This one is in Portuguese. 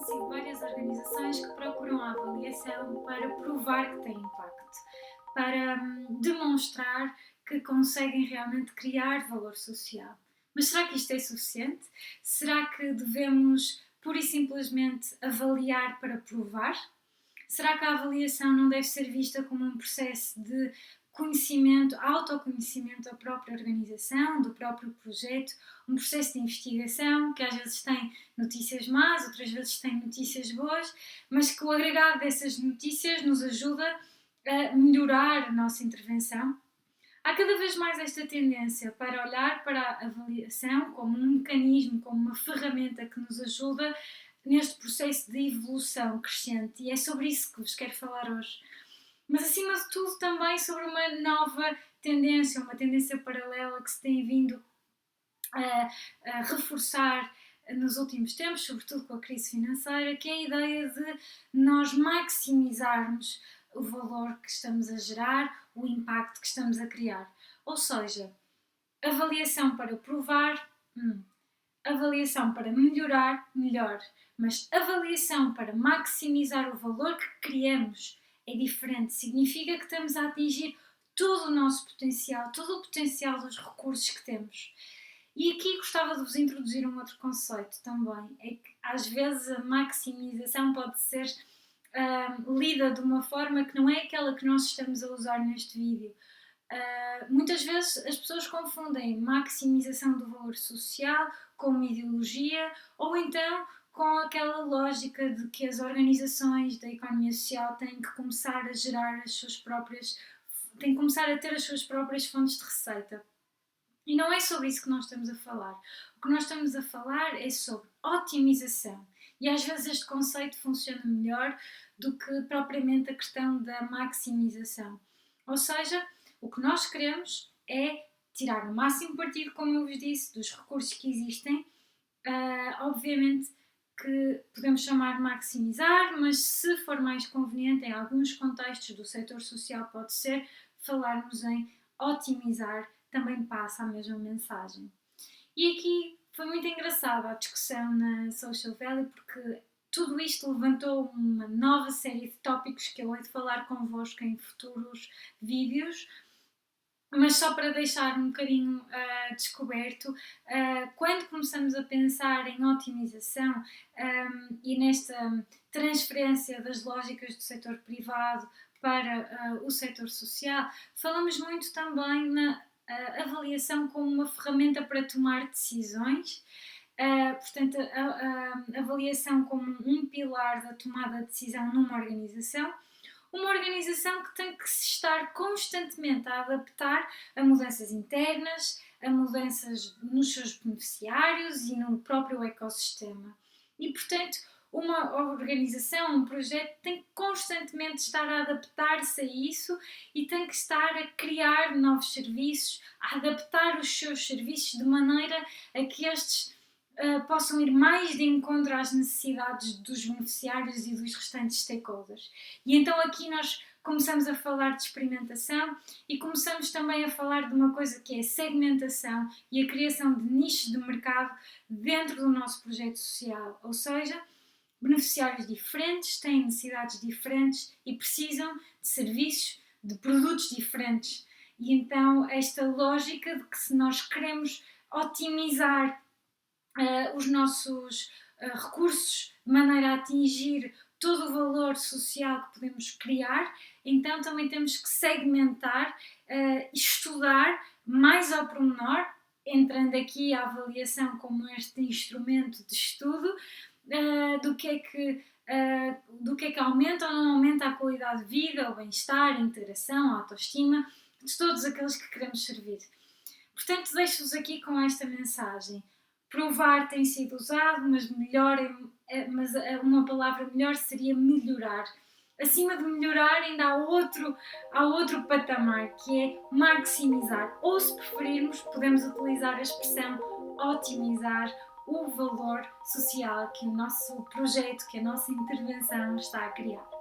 conhecido várias organizações que procuram a avaliação para provar que têm impacto, para demonstrar que conseguem realmente criar valor social. Mas será que isto é suficiente? Será que devemos pura e simplesmente avaliar para provar? Será que a avaliação não deve ser vista como um processo de conhecimento, autoconhecimento da própria organização, do próprio projeto, um processo de investigação que às vezes tem notícias más, outras vezes tem notícias boas, mas que o agregado dessas notícias nos ajuda a melhorar a nossa intervenção? Há cada vez mais esta tendência para olhar para a avaliação como um mecanismo, como uma ferramenta que nos ajuda neste processo de evolução crescente, e é sobre isso que vos quero falar hoje. Mas acima de tudo também sobre uma nova tendência, uma tendência paralela que se tem vindo a reforçar nos últimos tempos, sobretudo com a crise financeira, que é a ideia de nós maximizarmos o valor que estamos a gerar, o impacto que estamos a criar. Ou seja, avaliação para provar, avaliação para melhorar, melhor. Mas avaliação para maximizar o valor que criamos é diferente. Significa que estamos a atingir todo o nosso potencial, todo o potencial dos recursos que temos. E aqui gostava de vos introduzir um outro conceito também. É que às vezes a maximização pode ser lida de uma forma que não é aquela que nós estamos a usar neste vídeo. Muitas vezes as pessoas confundem maximização do valor social com uma ideologia, ou então com aquela lógica de que as organizações da economia social têm que começar a gerar as suas próprias, têm que começar a ter as suas próprias fontes de receita. E não é sobre isso que nós estamos a falar. O que nós estamos a falar é sobre otimização. E às vezes este conceito funciona melhor do que propriamente a questão da maximização. Ou seja, o que nós queremos é tirar o máximo partido, como eu vos disse, dos recursos que existem. Obviamente que podemos chamar de maximizar, mas se for mais conveniente, em alguns contextos do setor social pode ser, falarmos em otimizar, também passa a mesma mensagem. E aqui foi muito engraçada a discussão na Social Value, porque tudo isto levantou uma nova série de tópicos que eu hei de falar convosco em futuros vídeos. Mas só para deixar um bocadinho descoberto, quando começamos a pensar em otimização e nesta transferência das lógicas do setor privado para o setor social, falamos muito também na avaliação como uma ferramenta para tomar decisões. Portanto, a avaliação como um pilar da tomada de decisão numa organização. Uma organização que tem que se estar constantemente a adaptar a mudanças internas, a mudanças nos seus beneficiários e no próprio ecossistema. E, portanto, uma organização, um projeto tem que constantemente estar a adaptar-se a isso e tem que estar a criar novos serviços, a adaptar os seus serviços de maneira a que estes possam ir mais de encontro às necessidades dos beneficiários e dos restantes stakeholders. E então aqui nós começamos a falar de experimentação e começamos também a falar de uma coisa que é a segmentação e a criação de nichos de mercado dentro do nosso projeto social. Ou seja, beneficiários diferentes, têm necessidades diferentes e precisam de serviços, de produtos diferentes. E então esta lógica de que se nós queremos otimizar os nossos recursos de maneira a atingir todo o valor social que podemos criar, então também temos que segmentar, estudar mais ao pormenor, entrando aqui a avaliação como este instrumento de estudo, do que é que aumenta ou não aumenta a qualidade de vida, o bem-estar, a integração, a autoestima de todos aqueles que queremos servir. Portanto, deixo-vos aqui com esta mensagem. Provar tem sido usado, mas uma palavra melhor seria melhorar. Acima de melhorar ainda há outro patamar, que é maximizar. Ou, se preferirmos, podemos utilizar a expressão otimizar o valor social que o nosso projeto, que a nossa intervenção está a criar.